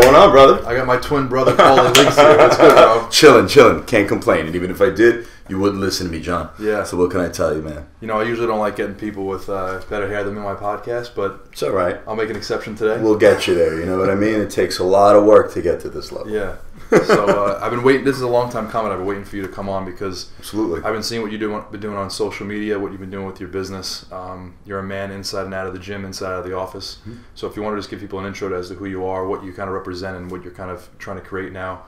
going on, brother? I got my twin brother calling links here. That's good, bro. Chilling. Can't complain. And even if I did, you wouldn't listen to me, John. Yeah. So what can I tell you, man? You know, I usually don't like getting people with better hair than me on my podcast, but it's all right. I'll make an exception today. We'll get you there. You know what I mean? It takes a lot of work to get to this level. Yeah. So I've been waiting. This is a long time coming. I've been waiting for you to come on because absolutely, I've been seeing what you've been doing on social media, what you've been doing with your business. You're a man inside and out of the gym, inside out of the office. Mm-hmm. So if you want to just give people an intro as to who you are, what you kind of represent, and what you're kind of trying to create now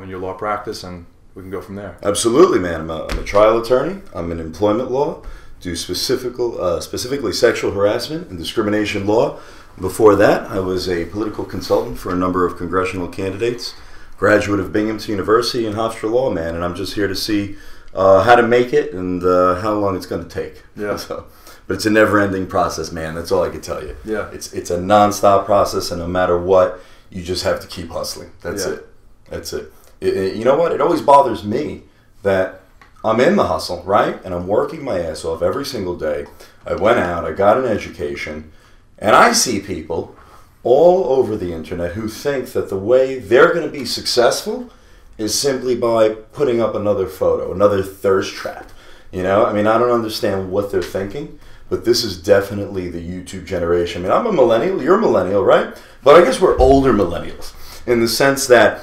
in your law practice, and we can go from there. Absolutely, man. I'm a trial attorney. I'm in employment law. Do specifically sexual harassment and discrimination law. Before that, I was a political consultant for a number of congressional candidates. Graduate of Binghamton University and Hofstra Law, man, and I'm just here to see how to make it and how long it's going to take. Yeah. But it's a never-ending process, man. That's all I can tell you. Yeah. It's a non-stop process, and no matter what, you just have to keep hustling. That's it. You know what? It always bothers me that I'm in the hustle, right? And I'm working my ass off every single day. I went out, I got an education, and I see people all over the internet who think that the way they're going to be successful is simply by putting up another photo, another thirst trap. You know, I mean, I don't understand what they're thinking, but this is definitely the YouTube generation. I mean, I'm a millennial, you're a millennial, right? But I guess we're older millennials in the sense that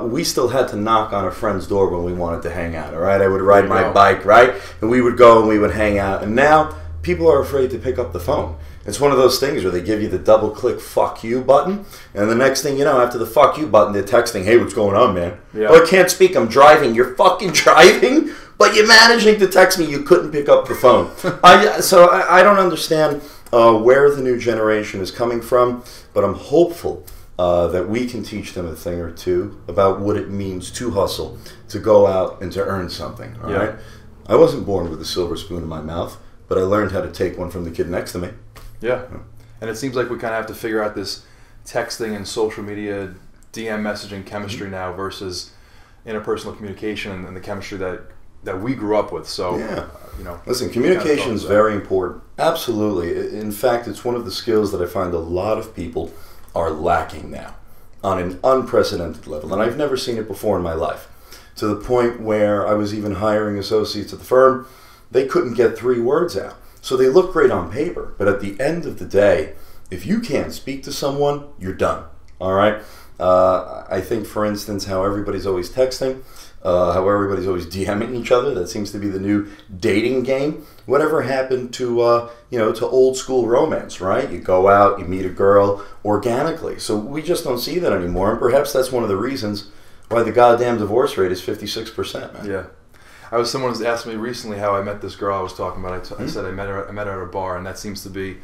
we still had to knock on a friend's door when we wanted to hang out, all right? I would ride my bike, right? And we would go and we would hang out. And now people are afraid to pick up the phone. It's one of those things where they give you the double-click fuck you button, and the next thing you know, after the fuck you button, they're texting, hey, what's going on, man? Yeah. Oh, I can't speak, I'm driving. You're fucking driving? But you're managing to text me, you couldn't pick up the phone. So I don't understand where the new generation is coming from, but I'm hopeful that we can teach them a thing or two about what it means to hustle, to go out and to earn something, all right? I wasn't born with a silver spoon in my mouth, but I learned how to take one from the kid next to me. Yeah, and it seems like we kind of have to figure out this texting and social media DM messaging chemistry now versus interpersonal communication and the chemistry that we grew up with. So, you know, listen, communication is very important. Absolutely. In fact, it's one of the skills that I find a lot of people are lacking now on an unprecedented level, and I've never seen it before in my life. To the point where I was even hiring associates at the firm, they couldn't get 3 words out. So they look great on paper, but at the end of the day, if you can't speak to someone, you're done. All right? I think, for instance, how everybody's always texting, how everybody's always DMing each other. That seems to be the new dating game. Whatever happened to to old school romance, right? You go out, you meet a girl organically. So we just don't see that anymore, and perhaps that's one of the reasons why the goddamn divorce rate is 56%, man. Yeah. Someone was asking me recently how I met this girl I was talking about. I said I met her at a bar, and that seems to be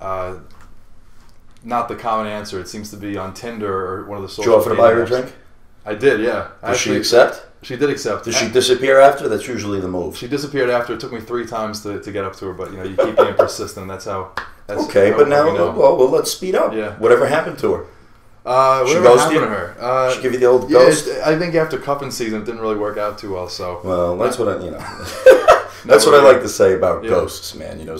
not the common answer. It seems to be on Tinder or one of the social. Did you offer to buy her a drink? I did, yeah. Did she accept? She did accept. Did she disappear after? That's usually the move. She disappeared after. It took me 3 times to get up to her, but you know, you keep being persistent. That's how. Okay, but now, well, let's speed up. Yeah. Whatever happened to her? Whatever happened to her? She give you the old ghost? I think after cuffing season, it didn't really work out too well. So. Well, that's what that's what I like to say about ghosts, man. You know,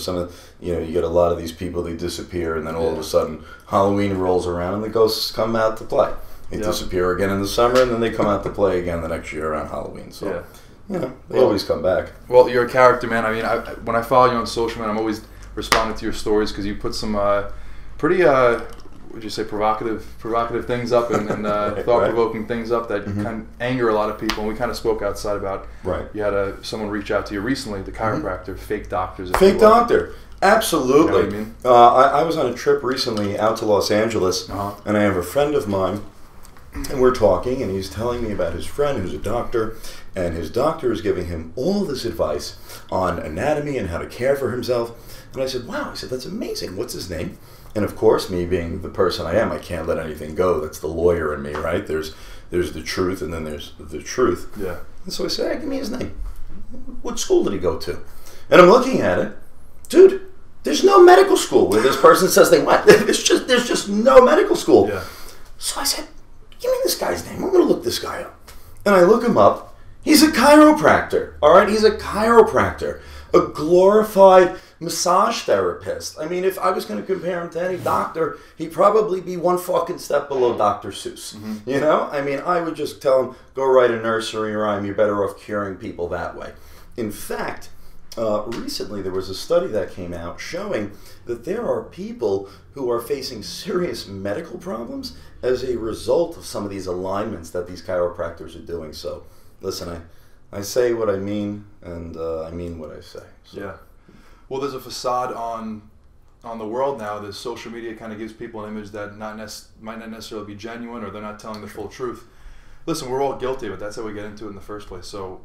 you get a lot of these people, they disappear, and then all of a sudden Halloween rolls around and the ghosts come out to play. They disappear again in the summer, and then they come out to play again the next year around Halloween. So, they always come back. Well, you're a character, man. I mean, when I follow you on social, man, I'm always responding to your stories because you put some pretty, would you say, provocative things up and thought-provoking things up that kind of anger a lot of people. And we kind of spoke outside about. Right. You had someone reach out to you recently, the chiropractor, fake doctors. Fake doctor. Absolutely. You know what I mean? I was on a trip recently out to Los Angeles, and I have a friend of mine, and we're talking, and he's telling me about his friend who's a doctor, and his doctor is giving him all this advice on anatomy and how to care for himself. And I said, wow, I said, that's amazing. What's his name? And of course, me being the person I am, I can't let anything go. That's the lawyer in me, right? There's the truth, and then there's the truth. Yeah. And so I said, hey, give me his name. What school did he go to? And I'm looking at it. Dude, there's no medical school where this person says they went. There's just no medical school. Yeah. So I said, give me this guy's name. I'm going to look this guy up. And I look him up. He's a chiropractor. All right? He's a chiropractor. A glorified massage therapist. I mean, if I was going to compare him to any doctor, he'd probably be one fucking step below Dr. Seuss. You know? I mean, I would just tell him, go write a nursery rhyme. You're better off curing people that way. In fact, recently there was a study that came out showing that there are people who are facing serious medical problems as a result of some of these alignments that these chiropractors are doing. So, listen, I say what I mean, and I mean what I say. So. Yeah. Well, there's a facade on the world now. That social media kind of gives people an image that might not necessarily be genuine, or they're not telling the full truth. Listen, we're all guilty of it. That's how we get into it in the first place. So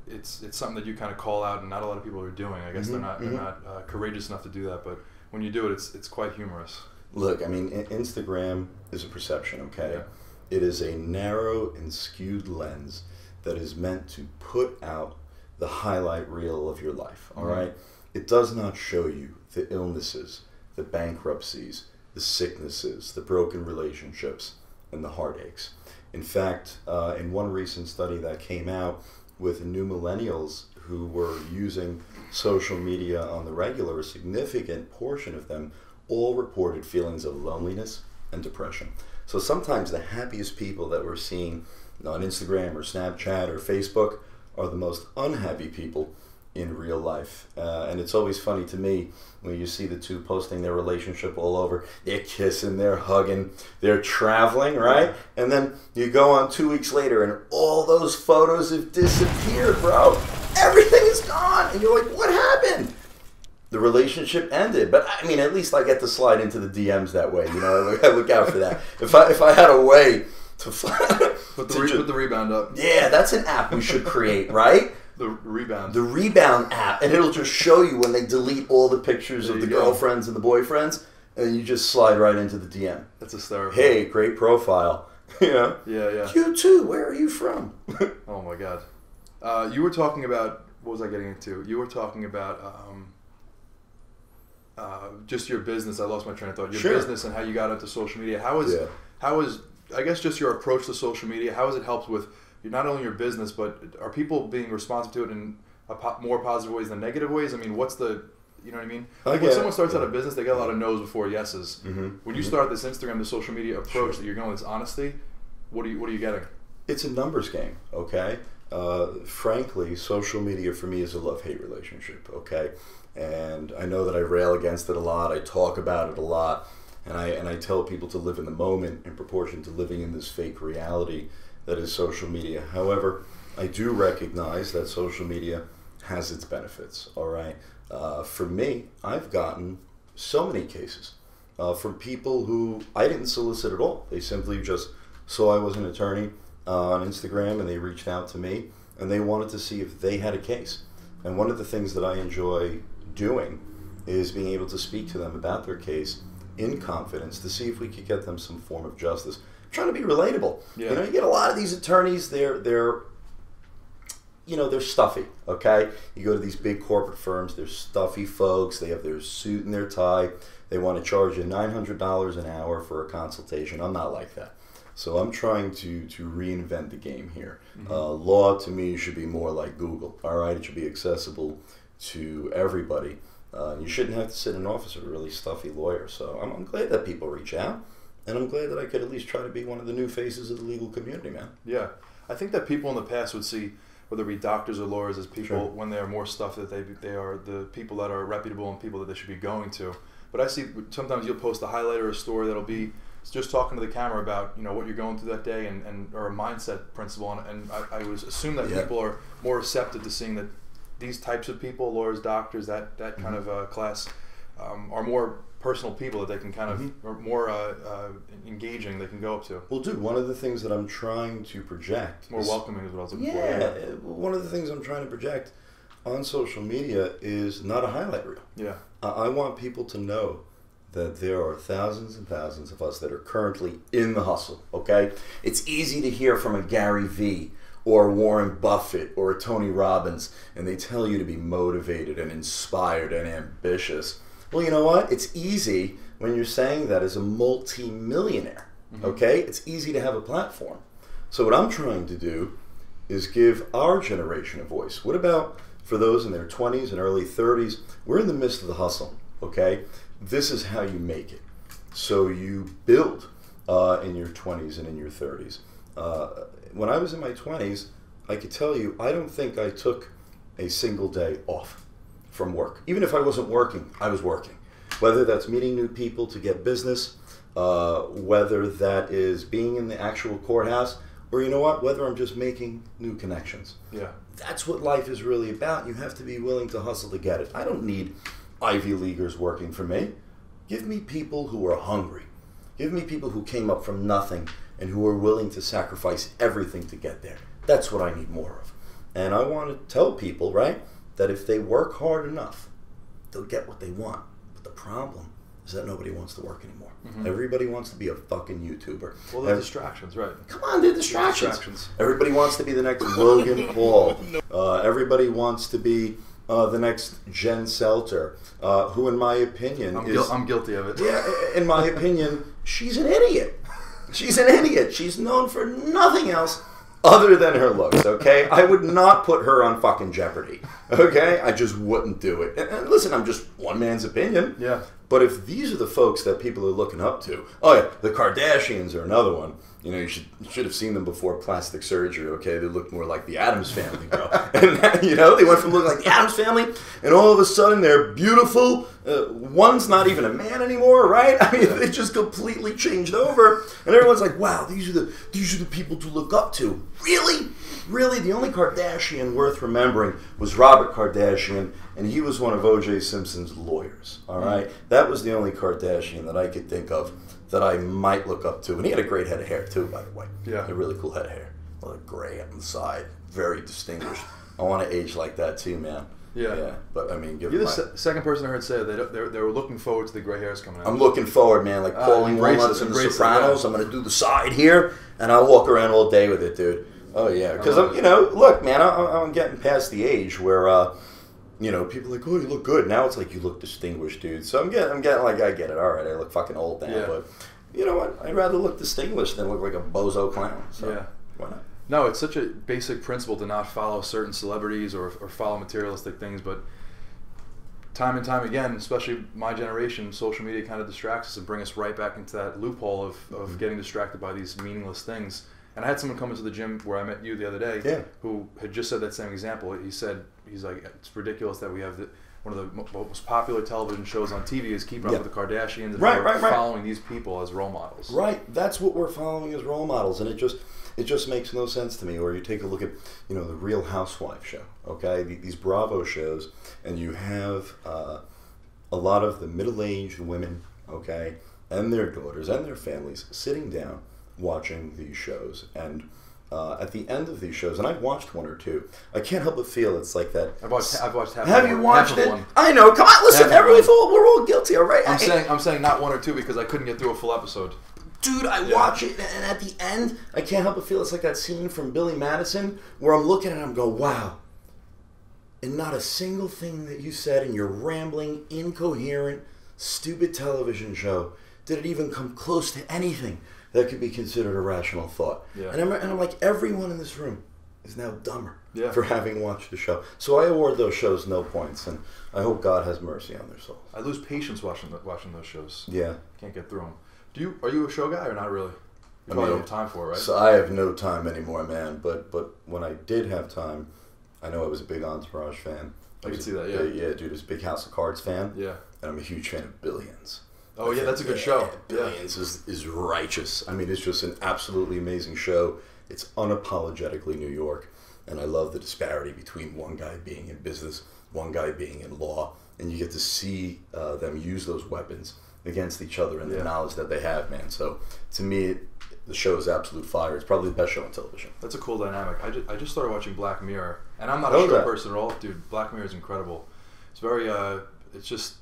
it's something that you kind of call out, and not a lot of people are doing. I guess they're not courageous enough to do that. But when you do it, it's quite humorous. Look, I mean, Instagram is a perception, okay? Yeah. It is a narrow and skewed lens that is meant to put out the highlight reel of your life, all right? It does not show you the illnesses, the bankruptcies, the sicknesses, the broken relationships, and the heartaches. In fact, in one recent study that came out with new millennials who were using social media on the regular, a significant portion of them all reported feelings of loneliness and depression. So sometimes the happiest people that we're seeing on Instagram or Snapchat or Facebook are the most unhappy people in real life. And it's always funny to me when you see the two posting their relationship all over. They're kissing, they're hugging, they're traveling, right? And then you go on 2 weeks later and all those photos have disappeared, bro. Everything is gone. And you're like, what happened? The relationship ended. But I mean, at least I get to slide into the DMs that way. You know, I look out for that. If I had a way to put the rebound up. Yeah, that's an app we should create, right? The rebound. The rebound app, and it'll just show you when they delete all the pictures of the girlfriends and the boyfriends, and you just slide right into the DM. That's hysterical. Hey, great profile. Yeah. Yeah. You too. Where are you from? Oh my God. You were talking about, what was I getting into? You were talking about just your business. I lost my train of thought. Your business and how you got into social media. How is I guess just your approach to social media? How has it helped with not only your business, but are people being responsive to it in more positive ways than negative ways? I mean, what's the, you know what I mean? Like when someone starts out a business, they get a lot of no's before yeses. When you start this Instagram, the social media approach that you're going with this honesty, what are you getting? It's a numbers game, okay? Frankly, social media for me is a love-hate relationship, okay? And I know that I rail against it a lot. I talk about it a lot. And I tell people to live in the moment in proportion to living in this fake reality that is social media. However, I do recognize that social media has its benefits, all right? For me, I've gotten so many cases from people who I didn't solicit at all. They simply just saw I was an attorney on Instagram, and they reached out to me, and they wanted to see if they had a case. And one of the things that I enjoy doing is being able to speak to them about their case in confidence to see if we could get them some form of justice. I'm trying to be relatable. Yeah. You know, you get a lot of these attorneys, they're stuffy, okay? You go to these big corporate firms, they're stuffy folks, they have their suit and their tie, they want to charge you $900 an hour for a consultation. I'm not like that. So I'm trying to reinvent the game here. Law to me should be more like Google, all right? It should be accessible to everybody. You shouldn't have to sit in an office with a really stuffy lawyer. So I'm glad that people reach out, and I'm glad that I could at least try to be one of the new faces of the legal community, man. Yeah. I think that people in the past would see, whether it be doctors or lawyers, as people when they are more stuff that they are the people that are reputable and people that they should be going to. But I see sometimes you'll post a highlight or a story that'll be just talking to the camera about what you're going through that day and or a mindset principle, and I would assume that people are more receptive to seeing that these types of people, lawyers, doctors, that kind of class, are more personal people that they can kind of are more engaging. They can go up to. Well, dude, one of the things that I'm trying to project more welcoming is what I was looking for. Yeah, one of the things I'm trying to project on social media is not a highlight reel. Yeah, I want people to know that there are thousands and thousands of us that are currently in the hustle. Okay, it's easy to hear from a Gary Vee or Warren Buffett or a Tony Robbins, and they tell you to be motivated and inspired and ambitious. Well, you know what? It's easy when you're saying that as a multi-millionaire, okay? It's easy to have a platform. So what I'm trying to do is give our generation a voice. What about for those in their 20s and early 30s, we're in the midst of the hustle, okay? This is how you make it. So you build in your 20s and in your 30s. When I was in my 20s, I could tell you, I don't think I took a single day off from work. Even if I wasn't working, I was working. Whether that's meeting new people to get business, whether that is being in the actual courthouse, or you know what, whether I'm just making new connections. Yeah. That's what life is really about. You have to be willing to hustle to get it. I don't need Ivy Leaguers working for me. Give me people who are hungry. Give me people who came up from nothing and who are willing to sacrifice everything to get there. That's what I need more of. And I want to tell people, right, that if they work hard enough, they'll get what they want. But the problem is that nobody wants to work anymore. Mm-hmm. Everybody wants to be a fucking YouTuber. Well, they're distractions, right? Come on, they're distractions. Everybody wants to be the next Logan Paul. Everybody wants to be the next Jen Selter, who, in my opinion, I'm guilty of it. Yeah, in my opinion, she's an idiot. She's an idiot. She's known for nothing else other than her looks, okay? I would not put her on fucking Jeopardy, okay? I just wouldn't do it. And listen, I'm just one man's opinion. Yeah. But if these are the folks that people are looking up to, oh yeah, the Kardashians are another one. You know, you should have seen them before plastic surgery, okay? They look more like the Addams Family, bro. And, you know, they went from looking like the Addams Family, and all of a sudden they're beautiful. One's not even a man anymore, right? I mean, they just completely changed over. And everyone's like, wow, these are the people to look up to. Really? Really? The only Kardashian worth remembering was Robert Kardashian, and he was one of O.J. Simpson's lawyers, all right? That was the only Kardashian that I could think of that I might look up to. And he had a great head of hair, too, by the way. Yeah. A really cool head of hair. A lot of gray on the side. Very distinguished. I want to age like that, too, man. Yeah. Yeah. But, I mean, you're the second person I heard say they were looking forward to the gray hairs coming out. I'm looking forward, man. Like Paulie Walnuts in The Sopranos. I'm going to do the side here, and I'll walk around all day with it, dude. Oh, yeah. Because, you know, look, man, I'm getting past the age where... you know, people are like, oh, you look good. Now it's like, you look distinguished, dude. So I'm getting like, I get it. All right, I look fucking old now. Yeah. But you know what? I'd rather look distinguished than look like a bozo clown. So yeah. Why not? No, it's such a basic principle to not follow certain celebrities or follow materialistic things. But time and time again, especially my generation, social media kind of distracts us and bring us right back into that loophole of getting distracted by these meaningless things. And I had someone come into the gym where I met you the other day who had just said that same example. He said, he's like, it's ridiculous that we have one of the most popular television shows on TV is Keeping Up with the Kardashians. And we're following these people as role models. Right. That's what we're following as role models. And it just makes no sense to me. Or you take a look at, you know, the Real Housewives show, okay? These Bravo shows, and you have a lot of the middle-aged women, okay, and their daughters and their families sitting down watching these shows, and at the end of these shows, and I've watched one or two, I can't help but feel it's like that. I've watched half. Have you watched it? I know. Come on, listen. We're all guilty, all right? I'm saying not one or two because I couldn't get through a full episode. Dude, I watch it, and at the end, I can't help but feel it's like that scene from Billy Madison where I'm looking at him and go, wow. And not a single thing that you said in your rambling, incoherent, stupid television show did it even come close to anything that could be considered a rational thought. Yeah. And I'm like, everyone in this room is now dumber for having watched the show. So I award those shows no points, and I hope God has mercy on their souls. I lose patience watching those shows. Yeah. Can't get through them. Are you a show guy or not really? You probably don't have time for it, right? So I have no time anymore, man. But when I did have time, I know I was a big Entourage fan. I can see that, Yeah, dude, I was a big House of Cards fan. Yeah. And I'm a huge fan of Billions. Oh, yeah, that's a good show. Billions is righteous. I mean, it's just an absolutely amazing show. It's unapologetically New York. And I love the disparity between one guy being in business, one guy being in law. And you get to see them use those weapons against each other and the knowledge that they have, man. So, to me, the show is absolute fire. It's probably the best show on television. That's a cool dynamic. I just started watching Black Mirror. And I'm not a show person at all. Dude, Black Mirror is incredible. It's very, it's just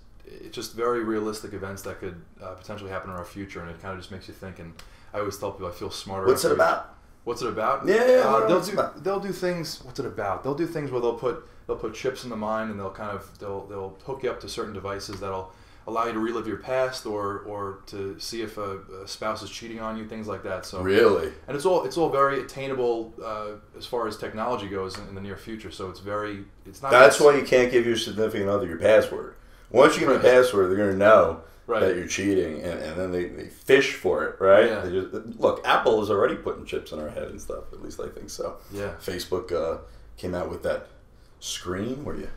very realistic events that could potentially happen in our future, and it kind of just makes you think. And I always tell people I feel smarter. What's it about? What's it about? Yeah, they'll do things. What's it about? They'll do things where they'll put chips in the mind, and they'll hook you up to certain devices that'll allow you to relive your past or to see if a spouse is cheating on you, things like that. So really, and it's all very attainable as far as technology goes in the near future. So it's not. That's why you can't give your significant other your password. Once you give them a password, they're going to know that you're cheating, and then they fish for it, right? Yeah. They just, look, Apple is already putting chips in our head and stuff. At least I think so. Yeah. Facebook came out with that screen where you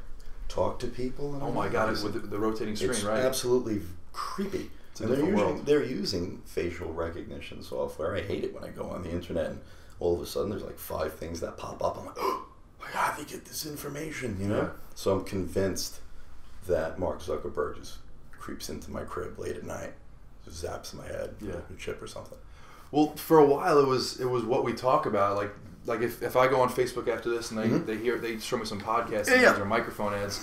talk to people. And oh my God! With the rotating screen, it's right? Absolutely creepy. It's a different world. They're using facial recognition software. I hate it when I go on the internet and all of a sudden there's like 5 things that pop up. I'm like, oh my God, they get this information, you know? Yeah. So I'm convinced that Mark Zuckerberg just creeps into my crib late at night, just zaps my head, a chip or something. Well, for a while it was what we talk about. Like if I go on Facebook after this and they show me some podcast ads or microphone ads.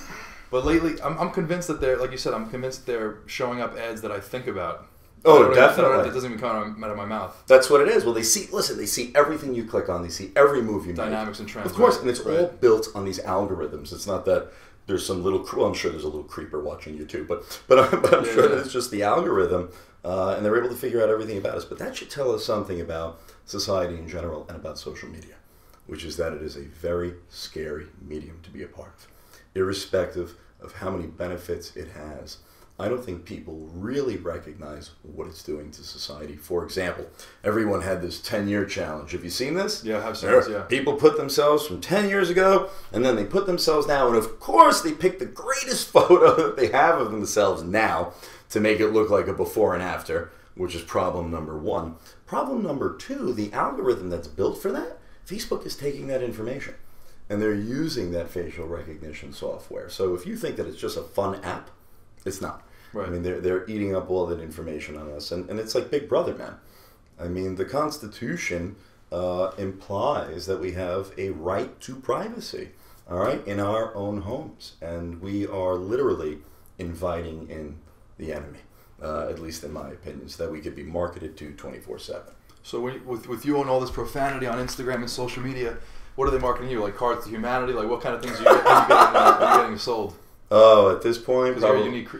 But lately, I'm convinced that they're, like you said, I'm convinced they're showing up ads that I think about. Oh, definitely. It doesn't even come out of my mouth. That's what it is. Well, they see everything you click on. They see every move you make. Dynamics and trends. Of course, and it's all built on these algorithms. It's not that there's some little, well, I'm sure there's a little creeper watching YouTube, but I'm sure it's just the algorithm, and they're able to figure out everything about us. But that should tell us something about society in general and about social media, which is that it is a very scary medium to be a part of, irrespective of how many benefits it has. I don't think people really recognize what it's doing to society. For example, everyone had this 10-year challenge. Have you seen this? Yeah, I've seen this, yeah. People put themselves from 10 years ago, and then they put themselves now, and of course they pick the greatest photo that they have of themselves now to make it look like a before and after, which is problem number 1. Problem number 2, the algorithm that's built for that, Facebook is taking that information, and they're using that facial recognition software. So if you think that it's just a fun app, it's not. Right. I mean, they're eating up all that information on us, and it's like Big Brother, man. I mean, the Constitution implies that we have a right to privacy, all right, in our own homes, and we are literally inviting in the enemy, at least in my opinion, so that we could be marketed to 24/7. So with you and all this profanity on Instagram and social media, what are they marketing you? Like Cards to Humanity? Like what kind of things are you getting sold? Oh, at this point, because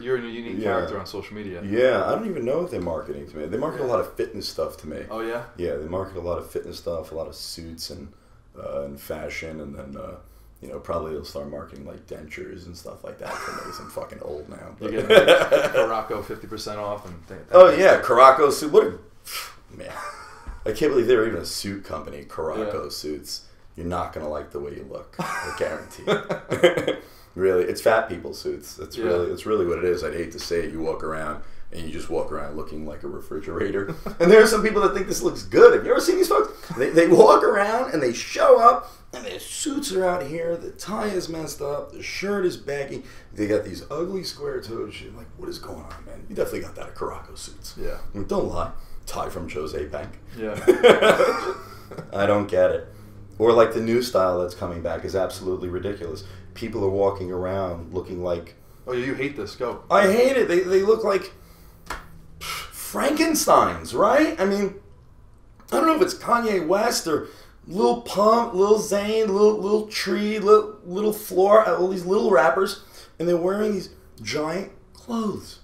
you're a unique character on social media. Yeah, I don't even know what they're marketing to me. They market a lot of fitness stuff to me. Oh yeah. Yeah, they market a lot of fitness stuff, a lot of suits and fashion, and then probably they'll start marketing like dentures and stuff like that for me. I'm fucking old now. You get Caraco 50% off and things. Oh yeah, Caraco suit. What a man! I can't believe they're even a suit company. Caraco suits. You're not gonna like the way you look. I guarantee. Really, it's fat people suits. It's really what it is. I'd hate to say it. You walk around and you just walk around looking like a refrigerator. And there are some people that think this looks good. Have you ever seen these folks? They walk around and they show up and their suits are out here. The tie is messed up. The shirt is baggy. They got these ugly square toes. You're like, what is going on, man? You definitely got that at Caraco suits. Yeah. I mean, don't lie. Tie from Jose Bank. Yeah. I don't get it. Or like the new style that's coming back is absolutely ridiculous. People are walking around looking like... Oh, you hate this. Go. I hate it. They look like Frankensteins, right? I mean, I don't know if it's Kanye West or Lil Pump, Lil Zane, Lil Tree, Lil Floor, all these little rappers, and they're wearing these giant clothes.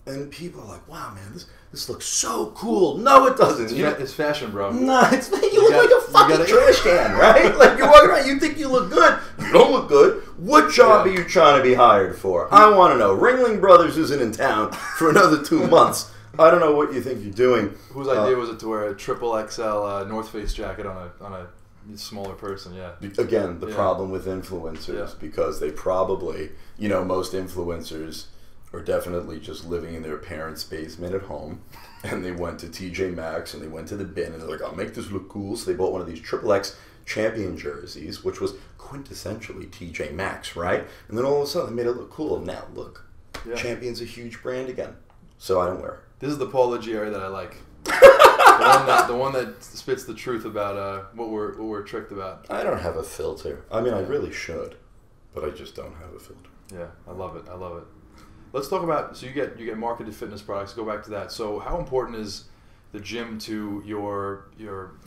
And people are like, wow, man, this looks so cool. No, it doesn't. It's fashion, bro. No, you look like a fucking trash can, right? Like, you're walking around, you think you look good. You don't look good. What job are you trying to be hired for? I want to know. Ringling Brothers isn't in town for another 2 months. I don't know what you think you're doing. Whose idea was it to wear a triple XL North Face jacket on a smaller person? Yeah. Again, the problem with influencers, because they probably, most influencers are definitely just living in their parents' basement at home, and they went to TJ Maxx and they went to the bin and they're like, I'll make this look cool. So they bought one of these XXX champion jerseys, which was quintessentially TJ Maxx, right? And then all of a sudden they made it look cool. And now look, Champion's a huge brand again. So I don't wear it. This is the Paul Leggieri that I like. the one that spits the truth about what we're tricked about. I don't have a filter. I mean, I really should, but I just don't have a filter. Yeah, I love it. Let's talk about, so you get marketed fitness products. Go back to that. So how important is the gym to your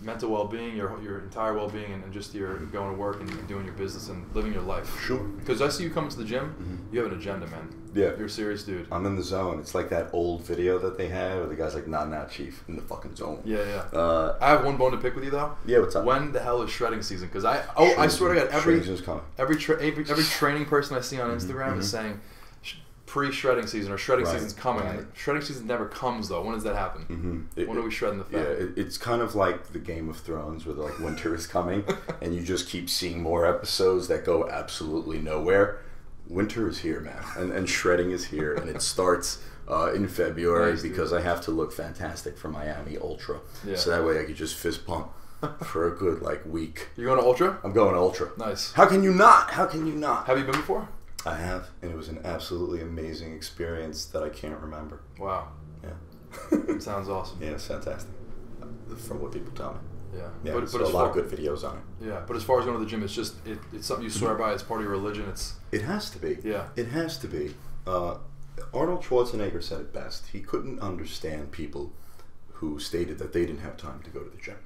mental well-being, your entire well-being, and just your going to work and doing your business and living your life. Sure. Because I see you come to the gym, you have an agenda, man. Yeah. You're a serious dude. I'm in the zone. It's like that old video that they have where the guy's like, nah, chief, in the fucking zone. Yeah. I have one bone to pick with you though. Yeah, what's up? When the hell is shredding season? Because I swear to God, every training person I see on Instagram is saying pre-shredding season or shredding season's coming. Right. Shredding season never comes though. When does that happen? When are we shredding the fat? Yeah, it's kind of like the Game of Thrones where like winter is coming and you just keep seeing more episodes that go absolutely nowhere. Winter is here, man, and shredding is here, and it starts in February because I have to look fantastic for Miami Ultra. Yeah. So that way I could just fist pump for a good like week. You're going to Ultra? I'm going to Ultra. Nice. How can you not? How can you not? Have you been before? I have, and it was an absolutely amazing experience that I can't remember. Wow. Yeah. It sounds awesome. Yeah, it's fantastic. From what people tell me. Yeah. But so a lot of good videos on it. Yeah, but as far as going to the gym, it's just it's something you swear by. It's part of your religion. It has to be. Yeah. It has to be. Arnold Schwarzenegger said it best. He couldn't understand people who stated that they didn't have time to go to the gym.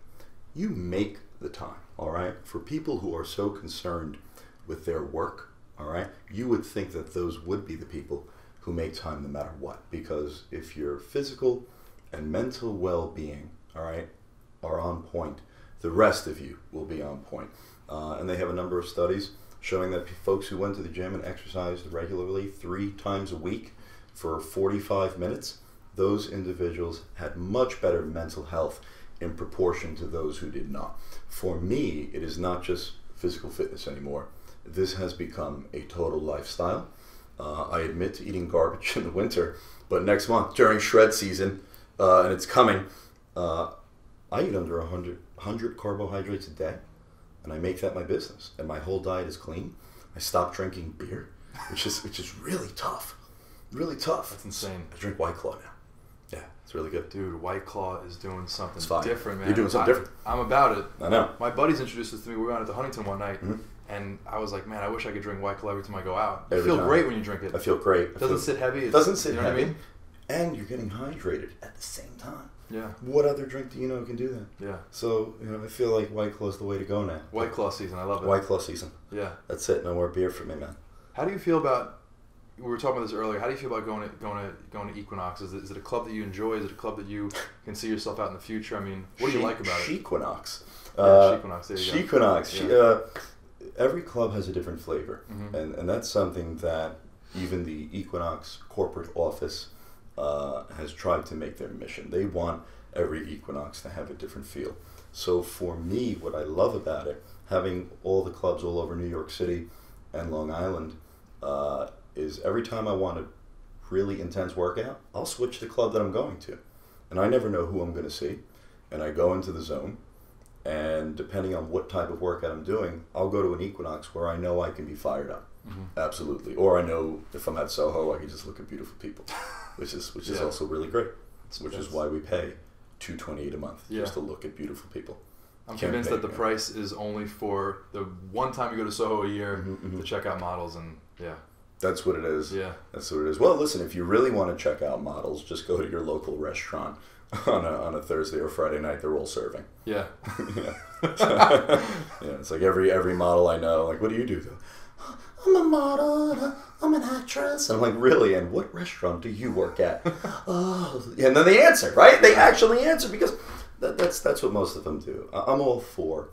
You make the time, all right? For people who are so concerned with their work, all right, you would think that those would be the people who make time no matter what. Because if your physical and mental well-being, all right, are on point, the rest of you will be on point. And they have a number of studies showing that folks who went to the gym and exercised regularly 3 times a week for 45 minutes, those individuals had much better mental health in proportion to those who did not. For me, it is not just physical fitness anymore. This has become a total lifestyle. I admit to eating garbage in the winter, but next month during shred season, and it's coming, I eat under 100 carbohydrates a day, and I make that my business. And my whole diet is clean. I stopped drinking beer, which is really tough. Really tough. That's insane. I drink White Claw now. Yeah, it's really good. Dude, White Claw is doing something different, man. You're doing something different. I'm about it. I know. My buddies introduced this to me. We went out to Huntington one night, and I was like, man, I wish I could drink White Claw every time I go out. You feel great when you drink it. I feel great. It doesn't sit heavy. It doesn't sit heavy. What I mean? And you're getting hydrated at the same time. Yeah. What other drink do you know can do that? Yeah. So, I feel like White Claw is the way to go now. White Claw season. I love it. White Claw season. Yeah. That's it. No more beer for me, man. How do you feel about, we were talking about this earlier, how do you feel about going to Equinox? Is it a club that you enjoy? Is it a club that you can see yourself out in the future? I mean, what do you like about it? Equinox. Equinox. There you go. Equinox. Yeah. Every club has a different flavor. And that's something that even the Equinox corporate office has tried to make their mission. They want every Equinox to have a different feel. So for me, what I love about it, having all the clubs all over New York City and Long Island, is every time I want a really intense workout, I'll switch the club that I'm going to. And I never know who I'm going to see. And I go into the zone, and depending on what type of workout I'm doing, I'll go to an Equinox where I know I can be fired up. Absolutely. Or I know if I'm at Soho, I can just look at beautiful people, which is also really great. Which is why we pay $228 a month just to look at beautiful people. I'm convinced that the price is only for the one time you go to Soho a year to check out models, and that's what it is. Yeah, that's what it is. Well, listen, if you really want to check out models, just go to your local restaurant on a Thursday or Friday night. They're all serving. Yeah. Yeah, it's like every model I know. Like, what do you do? Though? I'm a model. I'm an actress. And I'm like, really? And what restaurant do you work at? Oh, and then they answer, right? They actually answer because that's what most of them do. I'm all for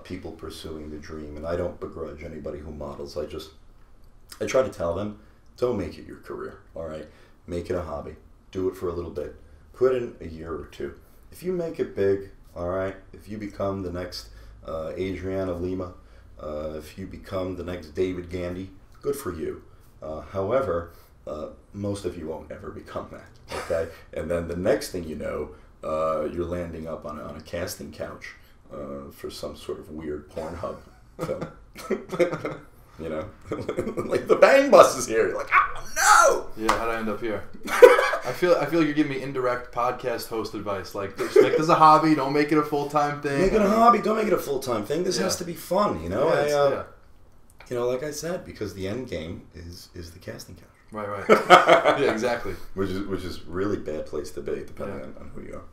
people pursuing the dream, and I don't begrudge anybody who models. I try to tell them, don't make it your career, all right? Make it a hobby. Do it for a little bit. Put in a year or two. If you make it big, all right, if you become the next Adriana Lima, if you become the next David Gandy, good for you. However, most of you won't ever become that, okay? And then the next thing you know, you're landing up on a casting couch for some sort of weird Pornhub film. Like the Bang Bus is here. You're like, oh no! Yeah, how'd I end up here? I feel like you're giving me indirect podcast host advice. Like, just make this a hobby. Don't make it a full-time thing. Make it a hobby. Don't make it a full-time thing. This has to be fun, like I said, because the end game is the casting couch. Right. Yeah, exactly. Which is really bad place to be, depending on who you are.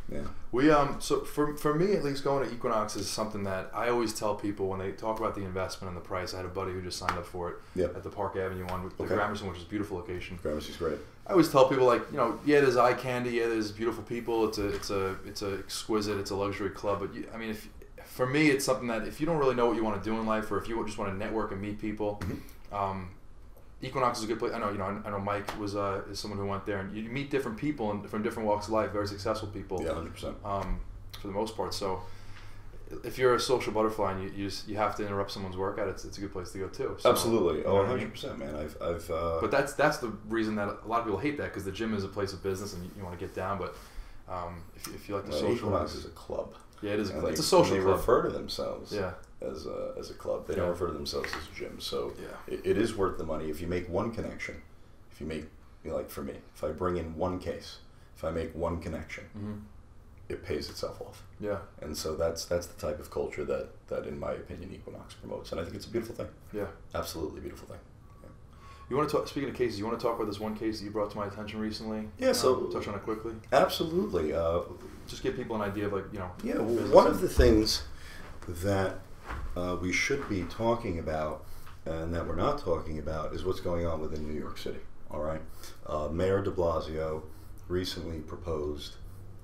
Yeah. We so for me at least, going to Equinox is something that I always tell people when they talk about the investment and the price. I had a buddy who just signed up for it at the Park Avenue one with Gramercy, which is a beautiful location. Gramercy's great. I always tell people, like, yeah, there's eye candy, yeah, there's beautiful people, it's a exquisite, it's a luxury club, but I mean, for me, it's something that if you don't really know what you want to do in life, or if you just want to network and meet people, Equinox is a good place. I know Mike is someone who went there, and you meet different people and from different walks of life, very successful people. Yeah, 100%. For the most part. So if you're a social butterfly and you have to interrupt someone's workout, it's a good place to go too. So, absolutely. 100%, man. I've But that's the reason that a lot of people hate that, because the gym is a place of business and you want to get down. But if you like to socialize, Equinox is a club. Yeah, it is a club. It's a social club. They refer to themselves. Yeah. As a club. They don't refer to themselves as a gym. So yeah. it is worth the money if you make one connection. If you make, like for me, if I bring in one case, if I make one connection, it pays itself off. Yeah. And so that's the type of culture that in my opinion Equinox promotes, and I think it's a beautiful thing. Yeah. Absolutely beautiful thing. Yeah. You want to talk, speaking of cases, you want to talk about this one case that you brought to my attention recently? Yeah, so touch on it quickly. Absolutely. Just give people an idea of, like, Yeah, one of the things that we should be talking about and that we're not talking about is what's going on within New York City. All right, Mayor de Blasio recently proposed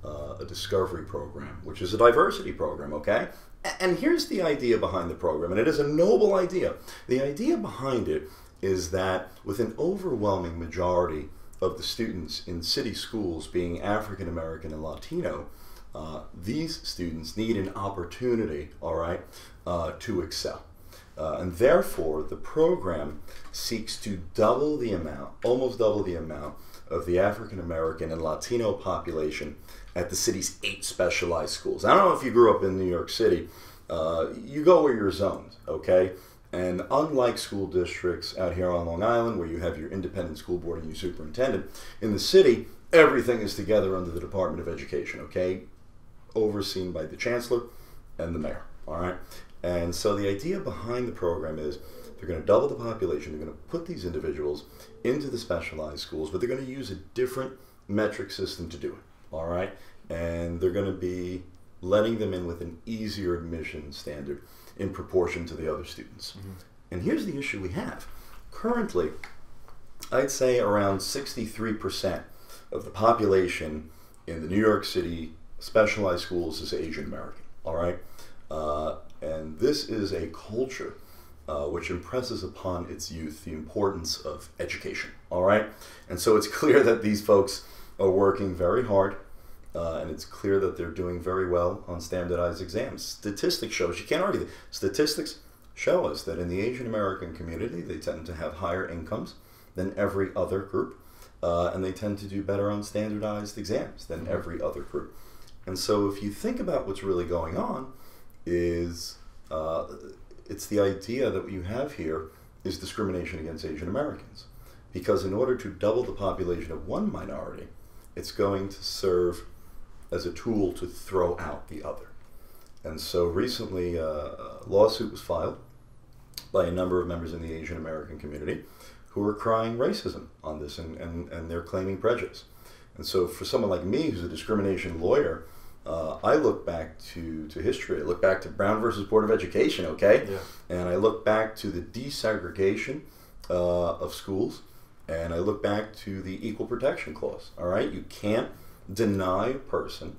a discovery program, which is a diversity program, okay? And here's the idea behind the program, and it is a noble idea. The idea behind it is that with an overwhelming majority of the students in city schools being African American and Latino, these students need an opportunity, all right, to excel. And therefore, the program seeks to double the amount, almost double the amount of the African American and Latino population at the city's 8 specialized schools. I don't know if you grew up in New York City. You go where you're zoned, okay? And unlike school districts out here on Long Island, where you have your independent school board and your superintendent, in the city, everything is together under the Department of Education, okay? Overseen by the chancellor and the mayor, all right? And so the idea behind the program is they're going to double the population. They're going to put these individuals into the specialized schools, but they're going to use a different metric system to do it, all right? And they're going to be letting them in with an easier admission standard in proportion to the other students. And here's the issue we have. Currently, I'd say around 63% of the population in the New York City specialized schools is Asian American, all right? And this is a culture which impresses upon its youth the importance of education, all right? And so it's clear that these folks are working very hard, and it's clear that they're doing very well on standardized exams. Statistics show us, you can't argue that, statistics show us that in the Asian American community, they tend to have higher incomes than every other group, and they tend to do better on standardized exams than every other group. And so if you think about what's really going on, is it's the idea that what you have here is discrimination against Asian Americans. Because in order to double the population of one minority, it's going to serve as a tool to throw out the other. And so recently a lawsuit was filed by a number of members in the Asian American community who are crying racism on this, and they're claiming prejudice. And so for someone like me, who's a discrimination lawyer, I look back to history. I look back to Brown versus Board of Education, okay? Yeah. And I look back to the desegregation of schools, and I look back to the Equal Protection Clause, all right? You can't deny a person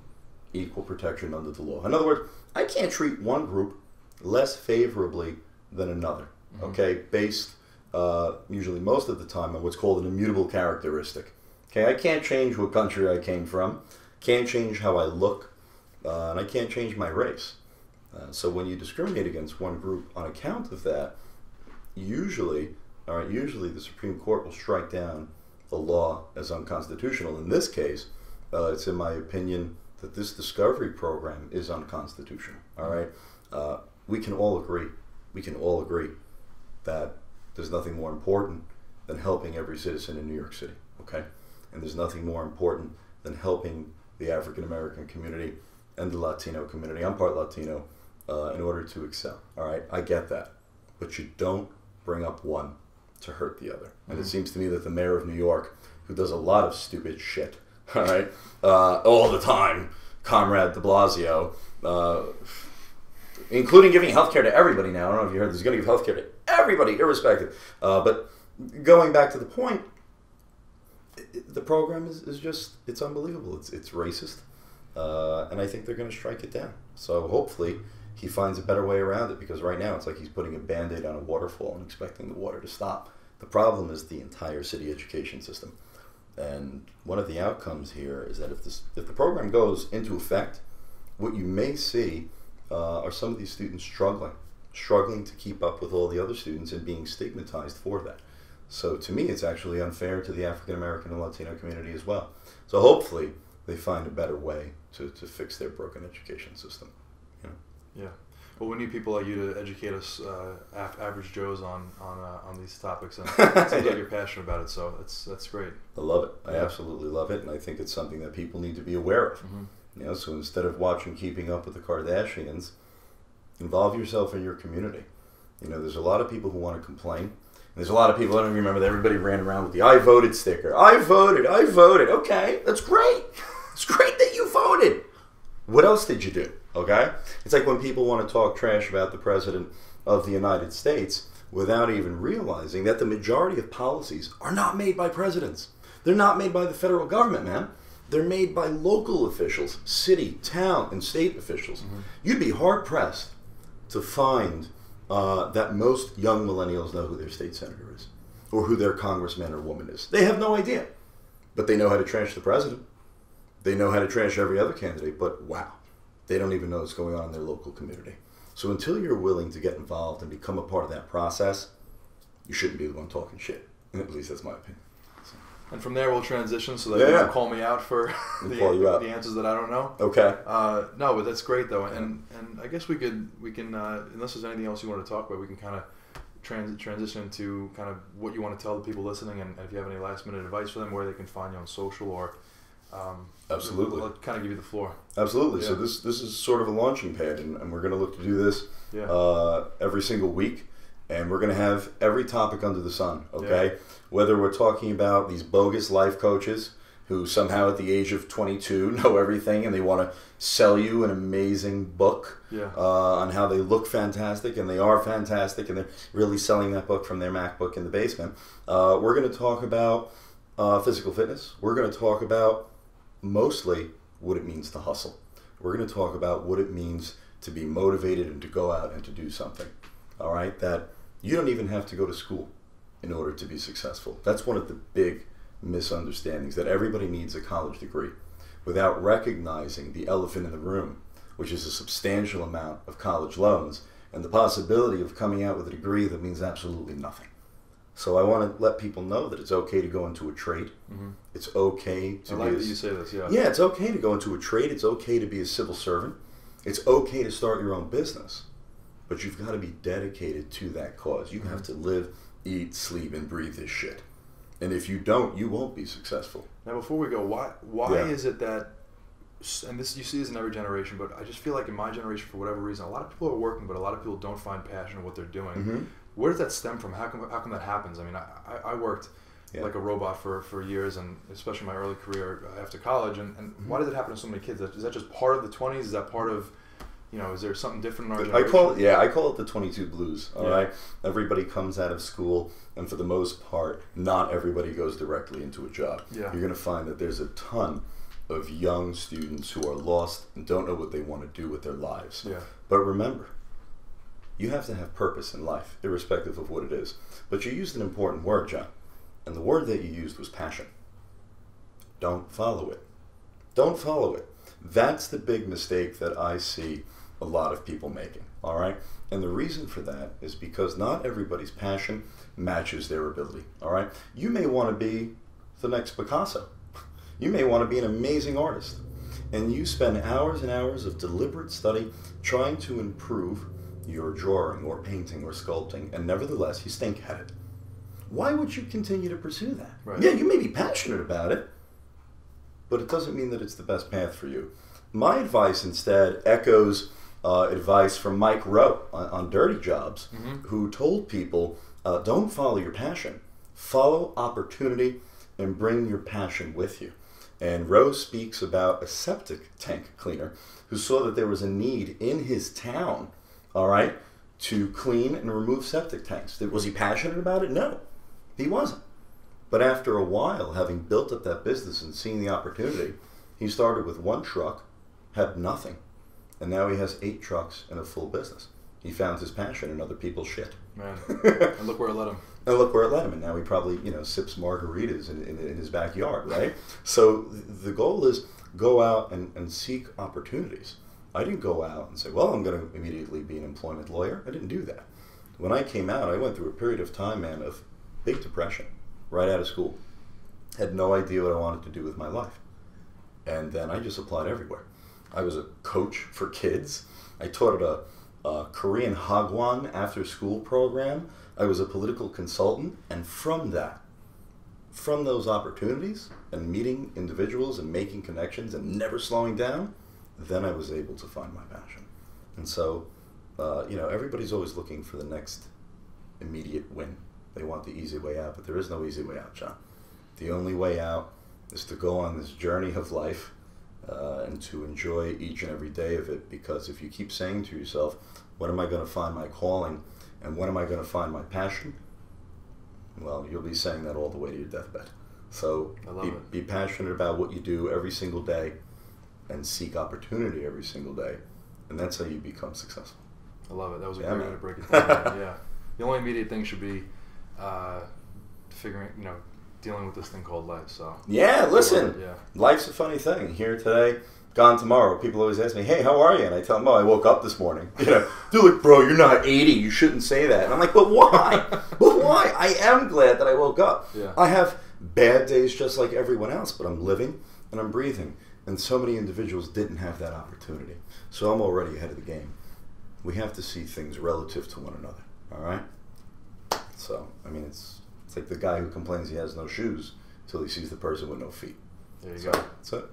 equal protection under the law. In other words, I can't treat one group less favorably than another, okay? Based usually most of the time on what's called an immutable characteristic. Okay, I can't change what country I came from, can't change how I look, and I can't change my race. So when you discriminate against one group on account of that, usually the Supreme Court will strike down the law as unconstitutional. In this case, it's in my opinion that this discovery program is unconstitutional. All right, we can all agree that there's nothing more important than helping every citizen in New York City. Okay, and there's nothing more important than helping the African American community and the Latino community. I'm part Latino, in order to excel. All right, I get that, but you don't bring up one to hurt the other. And it seems to me that the mayor of New York, who does a lot of stupid shit, all right, all the time, Comrade de Blasio, including giving healthcare to everybody now. I don't know if you heard this. He's going to give healthcare to everybody, irrespective. But going back to the point, the program is just, it's unbelievable. It's racist. And I think they're going to strike it down. So hopefully he finds a better way around it, because right now it's like he's putting a Band-Aid on a waterfall and expecting the water to stop. The problem is the entire city education system. And one of the outcomes here is that if the program goes into effect, what you may see are some of these students struggling to keep up with all the other students and being stigmatized for that. So to me, it's actually unfair to the African American and Latino community as well. So hopefully they find a better way to fix their broken education system. You know? Yeah. Well, we need people like you to educate us, average Joes, on these topics, and it seems like you're passionate about it. So that's great. I love it. I absolutely love it, and I think it's something that people need to be aware of. Mm-hmm. You know, so instead of watching Keeping Up with the Kardashians, involve yourself in your community. You know, there's a lot of people who want to complain. There's a lot of people, I don't remember that everybody ran around with the I voted sticker. I voted. Okay, that's great. It's great that you voted. What else did you do? Okay? It's like when people want to talk trash about the President of the United States without even realizing that the majority of policies are not made by presidents. They're not made by the federal government, man. They're made by local officials, city, town, and state officials. Mm-hmm. You'd be hard-pressed to find that most young millennials know who their state senator is or who their congressman or woman is. They have no idea. But they know how to trash the president. They know how to trash every other candidate, but wow, they don't even know what's going on in their local community. So until you're willing to get involved and become a part of that process, you shouldn't be the one talking shit. At least that's my opinion. So. And from there, we'll transition so that you don't call me out for the answers that I don't know. Okay. No, but that's great though, and I guess we can unless there's anything else you want to talk about, we can kind of transition into kind of what you want to tell the people listening, and if you have any last minute advice for them, where they can find you on social or. Absolutely. I'll kind of give you the floor. Absolutely. Yeah. So this is sort of a launching pad, and we're going to look to do this every single week, and we're going to have every topic under the sun, okay? Yeah. Whether we're talking about these bogus life coaches who somehow at the age of 22 know everything and they want to sell you an amazing book on how they look fantastic and they are fantastic and they're really selling that book from their MacBook in the basement. We're going to talk about physical fitness. We're going to talk about mostly what it means to hustle. We're going to talk about what it means to be motivated and to go out and to do something. All right? That you don't even have to go to school in order to be successful. That's one of the big misunderstandings, that everybody needs a college degree without recognizing the elephant in the room, which is a substantial amount of college loans and the possibility of coming out with a degree that means absolutely nothing. So I want to let people know that it's okay to go into a trade. Mm-hmm. It's okay to I like that you say this, yeah. Yeah, it's okay to go into a trade. It's okay to be a civil servant. It's okay to start your own business. But you've got to be dedicated to that cause. You have to live, eat, sleep, and breathe this shit. And if you don't, you won't be successful. Now, before we go, why is it that, and this you see this in every generation, but I just feel like in my generation, for whatever reason, a lot of people are working, but a lot of people don't find passion in what they're doing. Mm-hmm. Where does that stem from? How come that happens? I mean, I worked like a robot for years, and especially my early career after college. And why does it happen to so many kids? Is that just part of the 20s? Is that part of, is there something different in our generation? I call it the 22 blues. All right, everybody comes out of school, and for the most part, not everybody goes directly into a job. Yeah. You're going to find that there's a ton of young students who are lost and don't know what they want to do with their lives. Yeah. But remember, you have to have purpose in life, irrespective of what it is. But you used an important word, John, and the word that you used was passion. Don't follow it. Don't follow it. That's the big mistake that I see a lot of people making, all right? And the reason for that is because not everybody's passion matches their ability, all right? You may want to be the next Picasso. You may want to be an amazing artist. And you spend hours and hours of deliberate study trying to improve your drawing or painting or sculpting, and nevertheless you stink at it. Why would you continue to pursue that? Right. Yeah, you may be passionate about it, but it doesn't mean that it's the best path for you. My advice instead echoes advice from Mike Rowe on Dirty Jobs, who told people, don't follow your passion. Follow opportunity and bring your passion with you. And Rose speaks about a septic tank cleaner who saw that there was a need in his town, all right, to clean and remove septic tanks. Was he passionate about it? No, he wasn't. But after a while, having built up that business and seeing the opportunity, he started with 1 truck, had nothing, and now he has 8 trucks and a full business. He found his passion in other people's shit. Man, and look where it led him. And look where it led him. And now he probably, sips margaritas in his backyard, right? So the goal is go out and seek opportunities. I didn't go out and say, well, I'm going to immediately be an employment lawyer. I didn't do that. When I came out, I went through a period of time, man, of big depression right out of school. Had no idea what I wanted to do with my life. And then I just applied everywhere. I was a coach for kids. I taught at a Korean Hagwon after-school program. I was a political consultant, and from those opportunities and meeting individuals and making connections and never slowing down, then I was able to find my passion. And so, everybody's always looking for the next immediate win. They want the easy way out, but there is no easy way out, John. The only way out is to go on this journey of life and to enjoy each and every day of it, because if you keep saying to yourself, when am I going to find my calling and when am I going to find my passion? Well, you'll be saying that all the way to your deathbed. So be passionate about what you do every single day and seek opportunity every single day, and that's how you become successful. I love it. That was a great way to break it down. Yeah. The only immediate thing should be dealing with this thing called life. So yeah, listen, life's a funny thing. Here today, gone tomorrow. People always ask me, "Hey, how are you?" And I tell them, "Oh, I woke up this morning." They're like, "Bro, you're not 80. You shouldn't say that." And I'm like, "But why? But why? I am glad that I woke up. Yeah. I have bad days just like everyone else, but I'm living and I'm breathing." And so many individuals didn't have that opportunity. So I'm already ahead of the game. We have to see things relative to one another. All right. So it's like the guy who complains he has no shoes until he sees the person with no feet. There you go. That's it.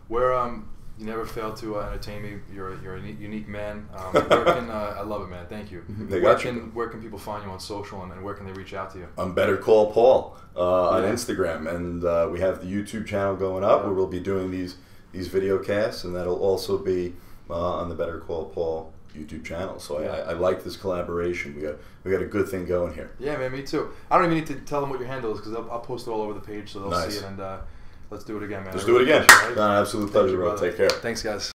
Where you never fail to entertain me. You're a unique man. Where can I love it, man. Thank you. Where can people find you on social, and where can they reach out to you? I'm Better Call Paul on Instagram, and we have the YouTube channel going up where we'll be doing these video casts, and that'll also be on the Better Call Paul YouTube channel. So I like this collaboration. We got a good thing going here. Yeah, man, me too. I don't even need to tell them what your handle is, because I'll post it all over the page so they'll see it. And let's do it again, man. Let's do it again. Right? Absolute pleasure, bro. Take care. Thanks, guys.